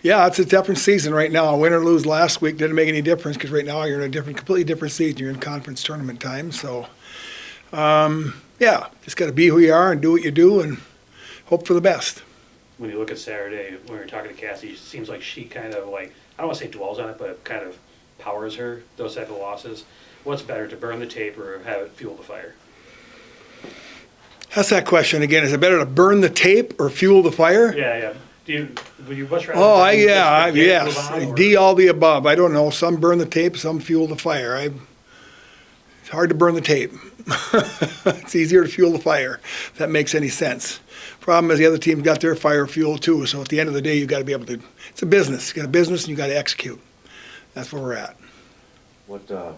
Yeah, it's a different season right now. Win or lose last week didn't make any difference because right now you're in a completely different season. You're in conference tournament time. So, yeah, just got to be who you are and do what you do and hope for the best. When you look at Saturday, when we were talking to Cassie, it seems like she kind of like, I don't want to say dwells on it, but kind of powers her, those type of losses. What's better, to burn the tape or have it fuel the fire? That's that question again. Is it better to burn the tape or fuel the fire? Yeah. Would you much rather? Oh, just yes. on, D, all the above. I don't know. Some burn the tape, some fuel the fire. It's hard to burn the tape. It's easier to fuel the fire, if that makes any sense. Problem is the other team's got their fire fuel too, so at the end of the day, you've got to be able to, it's a business. You got a business and you got to execute. That's where we're at. What do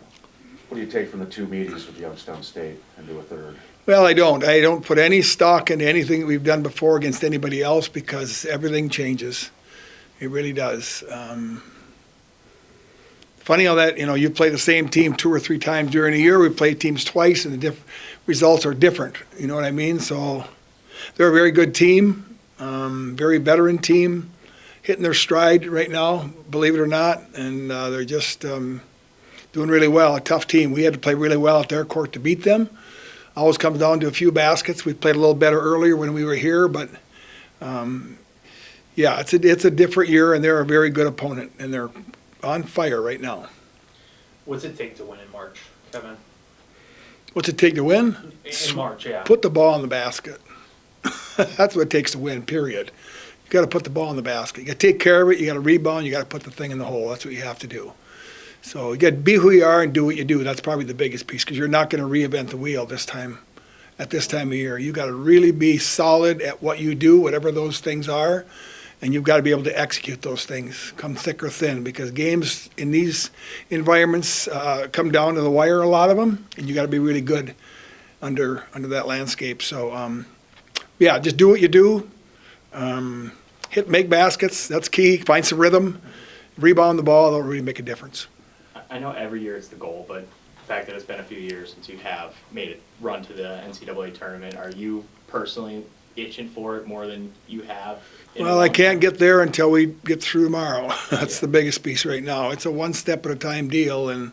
you take from the two meetings with Youngstown State and do a third? Well, I don't put any stock into anything that we've done before against anybody else because everything changes. It really does. Funny how that, you play the same team 2 or 3 times during a year. We play teams twice and the results are different. You know what I mean? So they're a very good team, very veteran team, hitting their stride right now, believe it or not. And they're just doing really well. A tough team. We had to play really well at their court to beat them. Always comes down to a few baskets. We played a little better earlier when we were here, but yeah, it's a different year, and they're a very good opponent, and they're on fire right now. What's it take to win in March, Kevin? What's it take to win? In March, yeah. Put the ball in the basket. That's what it takes to win, period. You got to put the ball in the basket. You got to take care of it. You got to rebound. You got to put the thing in the hole. That's what you have to do. So you got to be who you are and do what you do. That's probably the biggest piece because you're not going to reinvent the wheel this time. At this time of year, you got to really be solid at what you do, whatever those things are, and you've got to be able to execute those things, come thick or thin, because games in these environments come down to the wire, a lot of them, and you got to be really good under that landscape. So, yeah, just do what you do. Make baskets. That's key. Find some rhythm. Rebound the ball. That'll really make a difference. I know every year it's the goal, but the fact that it's been a few years since you have made it run to the NCAA tournament, are you personally itching for it more than you have? Well, I can't get there until we get through tomorrow. That's the biggest piece right now. It's a one step at a time deal, and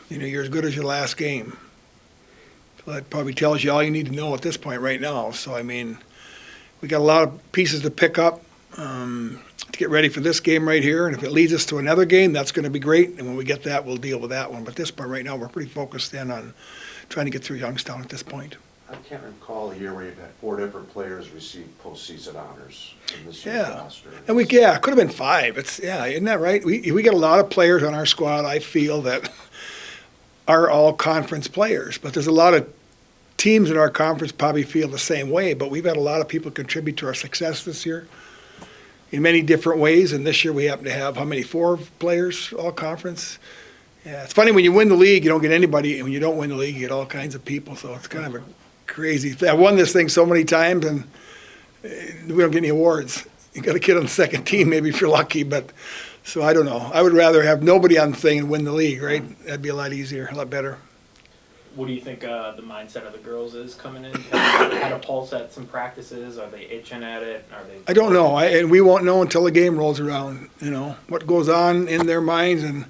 you're as good as your last game. So that probably tells you all you need to know at this point right now. So I mean, we got a lot of pieces to pick up. To get ready for this game right here, and if it leads us to another game, that's going to be great, and when we get that, we'll deal with that one. But at this point right now, we're pretty focused in on trying to get through Youngstown at this point. I can't recall a year where you've had 4 different players receive postseason honors in this year's Yeah, roster. and it could have been 5. Isn't that right? We get a lot of players on our squad, I feel, that are all conference players, but there's a lot of teams in our conference probably feel the same way, but we've had a lot of people contribute to our success this year in many different ways, and this year we happen to have, 4 players all conference? Yeah, it's funny, when you win the league, you don't get anybody, and when you don't win the league, you get all kinds of people, so it's kind of a crazy thing. I've won this thing so many times, and we don't get any awards. You got a kid on the second team, maybe if you're lucky, but, so I don't know. I would rather have nobody on the thing and win the league, right? That'd be a lot easier, a lot better. What do you think the mindset of the girls is coming in? Kind of pulse at some practices? Are they itching at it? Are they? I don't know, and we won't know until the game rolls around, what goes on in their minds. And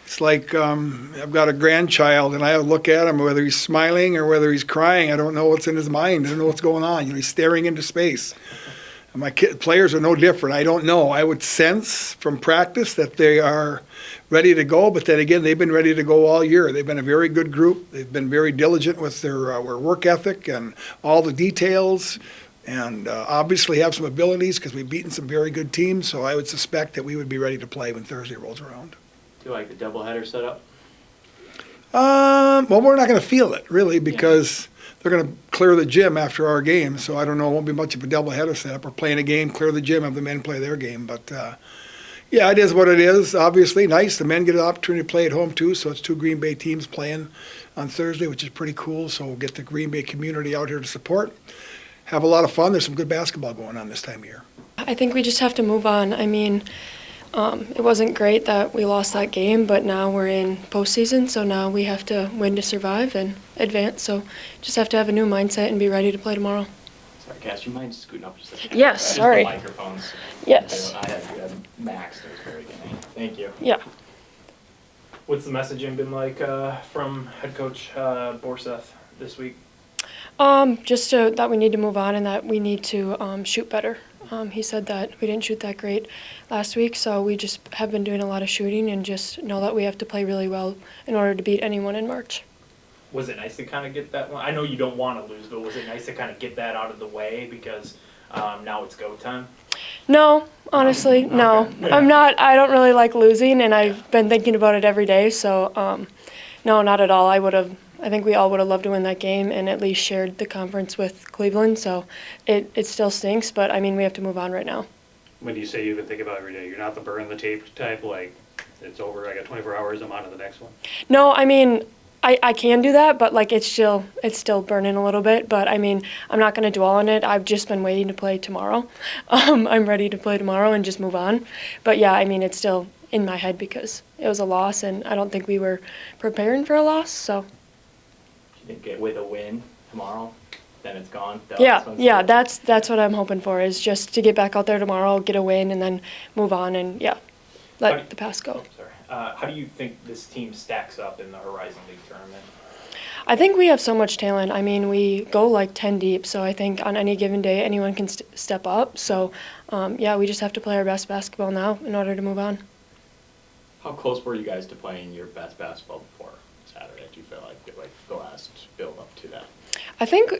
it's like I've got a grandchild, and I look at him, whether he's smiling or whether he's crying. I don't know what's in his mind. I don't know what's going on. He's staring into space. And my players are no different. I don't know. I would sense from practice that they are ready to go, but then again, they've been ready to go all year. They've been a very good group. They've been very diligent with their work ethic and all the details, and obviously have some abilities because we've beaten some very good teams, so I would suspect that we would be ready to play when Thursday rolls around. Do you like the doubleheader setup? Well, we're not going to feel it, really, because they're going to clear the gym after our game, so I don't know. It won't be much of a doubleheader setup. We're playing a game, clear the gym, have the men play their game. But, yeah, it is what it is, obviously. Nice. The men get an opportunity to play at home, too, so it's 2 Green Bay teams playing on Thursday, which is pretty cool. So we'll get the Green Bay community out here to support. Have a lot of fun. There's some good basketball going on this time of year. I think we just have to move on. I mean, it wasn't great that we lost that game, but now we're in postseason, so now we have to win to survive and advance. So just have to have a new mindset and be ready to play tomorrow. Sorry, Cass, you mind scooting up just a second? Yes, Just sorry. the microphones. Yes. I had you had Max at the very beginning. Thank you. Yeah. What's the messaging been like from head coach Borseth this week? That we need to move on and that we need to shoot better. He said that we didn't shoot that great last week, so we just have been doing a lot of shooting and just know that we have to play really well in order to beat anyone in March. Was it nice to kind of get that one? I know you don't want to lose, but was it nice to kind of get that out of the way because now it's go time? No, honestly, no. Okay. I'm not. I don't really like losing, and I've been thinking about it every day. So, no, not at all. I think we all would have loved to win that game and at least shared the conference with Cleveland. So, it still stinks, but I mean we have to move on right now. When you say you've been thinking about it every day, you're not the burn the tape type, like, it's over, I got 24 hours, I'm on to the next one? No, I mean, I can do that, but like it's still burning a little bit. But I mean, I'm not going to dwell on it. I've just been waiting to play tomorrow. I'm ready to play tomorrow and just move on. But yeah, I mean, it's still in my head because it was a loss, and I don't think we were preparing for a loss. So Do you think with a win tomorrow, then it's gone? yeah, that's what I'm hoping for is just to get back out there tomorrow, get a win, and then move on and let the past go. Oh, sorry. How do you think this team stacks up in the Horizon League tournament? I think we have so much talent. I mean, we go like 10 deep, so I think on any given day anyone can step up. So, we just have to play our best basketball now in order to move on. How close were you guys to playing your best basketball before Saturday? Do you feel like the last build up to that? I think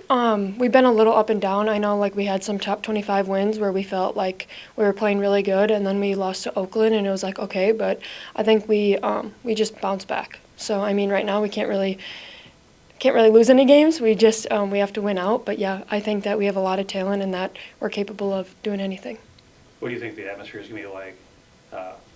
we've been a little up and down. I know like we had some top 25 wins where we felt like we were playing really good, and then we lost to Oakland, and it was like okay, but I think we just bounced back. So I mean, right now we can't really lose any games. We just we have to win out. But yeah, I think that we have a lot of talent and that we're capable of doing anything. What do you think the atmosphere is going to be like?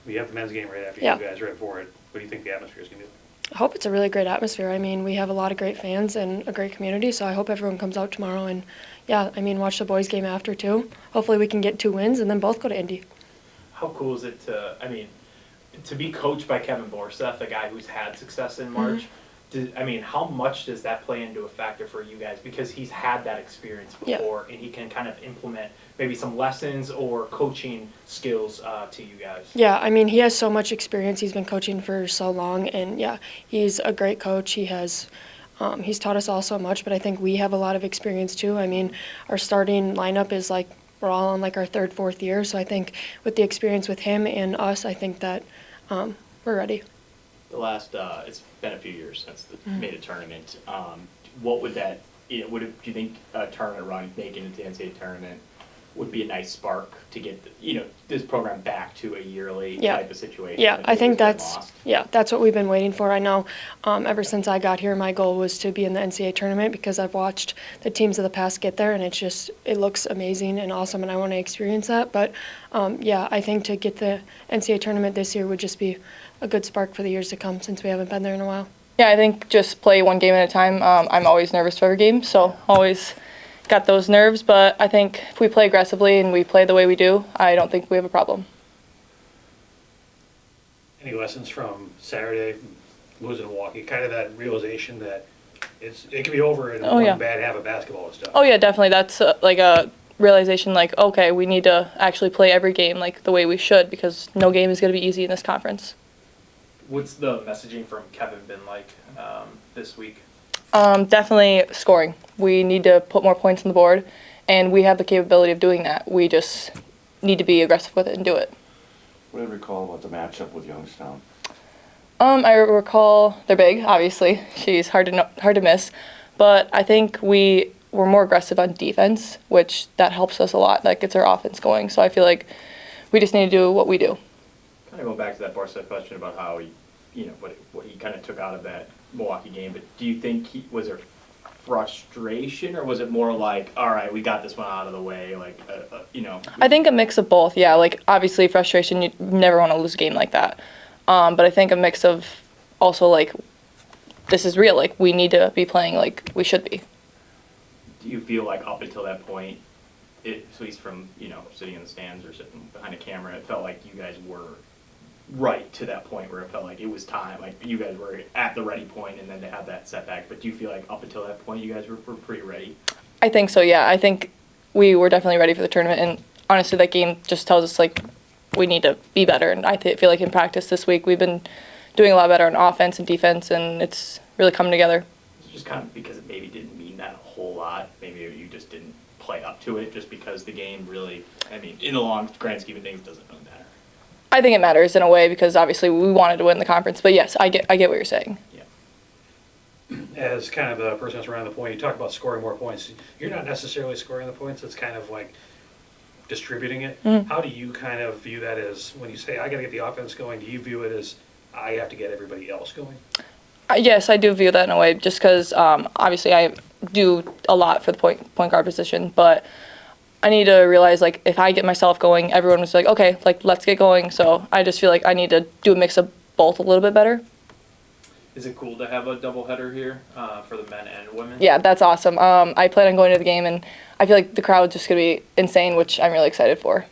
We have the men's game right after Yeah. you guys, right before it. What do you think the atmosphere is going to be like? I hope it's a really great atmosphere. I mean, we have a lot of great fans and a great community, so I hope everyone comes out tomorrow and, watch the boys' game after, too. Hopefully we can get 2 wins and then both go to Indy. How cool is it to be coached by Kevin Borseth, a guy who's had success in March? How much does that play into a factor for you guys? Because he's had that experience before, and he can kind of implement maybe some lessons or coaching skills to you guys. Yeah, I mean, he has so much experience. He's been coaching for so long, and he's a great coach. He's taught us all so much, but I think we have a lot of experience too. I mean, our starting lineup is like we're all on like our 3rd, 4th year, so I think with the experience with him and us, I think that we're ready. The last, it's been a few years since the made a tournament. What would that, do you think a tournament run, making it to the NCAA tournament, would be a nice spark to get, this program back to a yearly type of situation? Yeah, I think that's that's what we've been waiting for. I know ever since I got here, my goal was to be in the NCAA tournament because I've watched the teams of the past get there, and it looks amazing and awesome, and I want to experience that. But I think to get the NCAA tournament this year would just be a good spark for the years to come since we haven't been there in a while. Yeah, I think just play one game at a time. I'm always nervous for every game, so always got those nerves. But I think if we play aggressively and we play the way we do, I don't think we have a problem. Any lessons from Saturday, losing to Milwaukee? Kind of that realization that it can be over in one bad half of basketball and stuff. Oh yeah, definitely. That's like a realization. Like, okay, we need to actually play every game like the way we should because no game is going to be easy in this conference. What's the messaging from Kevin been like this week? Definitely scoring. We need to put more points on the board, and we have the capability of doing that. We just need to be aggressive with it and do it. What do you recall about the matchup with Youngstown? I recall they're big, obviously. She's hard to miss, but I think we were more aggressive on defense, which that helps us a lot. That gets our offense going. So I feel like we just need to do what we do. Kind of go back to that Borseth question about how he, what he kind of took out of that Milwaukee game. But do you think was there frustration, or was it more like, all right, we got this one out of the way, like, I think a mix of both. Yeah, like obviously frustration. You never want to lose a game like that. But I think a mix of also like, this is real. Like we need to be playing like we should be. Do you feel like up until that point, at least from sitting in the stands or sitting behind a camera, it felt like you guys were right to that point where it felt like it was time, like you guys were at the ready point, and then to have that setback? But do you feel like up until that point you guys were pretty ready? I think so. Yeah, I think we were definitely ready for the tournament. And honestly, that game just tells us like we need to be better. And I feel like in practice this week we've been doing a lot better on offense and defense, and it's really coming together. It's just kind of because it maybe didn't mean that a whole lot. Maybe you just didn't play up to it just because the game really, I mean, in the long grand scheme of things, doesn't really matter. I think it matters in a way because obviously we wanted to win the conference. But yes, I get what you're saying. As kind of a person that's around the point, you talk about scoring more points. You're not necessarily scoring the points. It's kind of like distributing it. How do you kind of view that as when you say, I got to get the offense going, do you view it as I have to get everybody else going? Yes, I do view that in a way just because obviously I do a lot for the point guard position, but I need to realize like if I get myself going, everyone was like, okay, like let's get going. So I just feel like I need to do a mix of both a little bit better. Is it cool to have a doubleheader here for the men and women? Yeah, that's awesome. I plan on going to the game, and I feel like the crowd's just going to be insane, which I'm really excited for.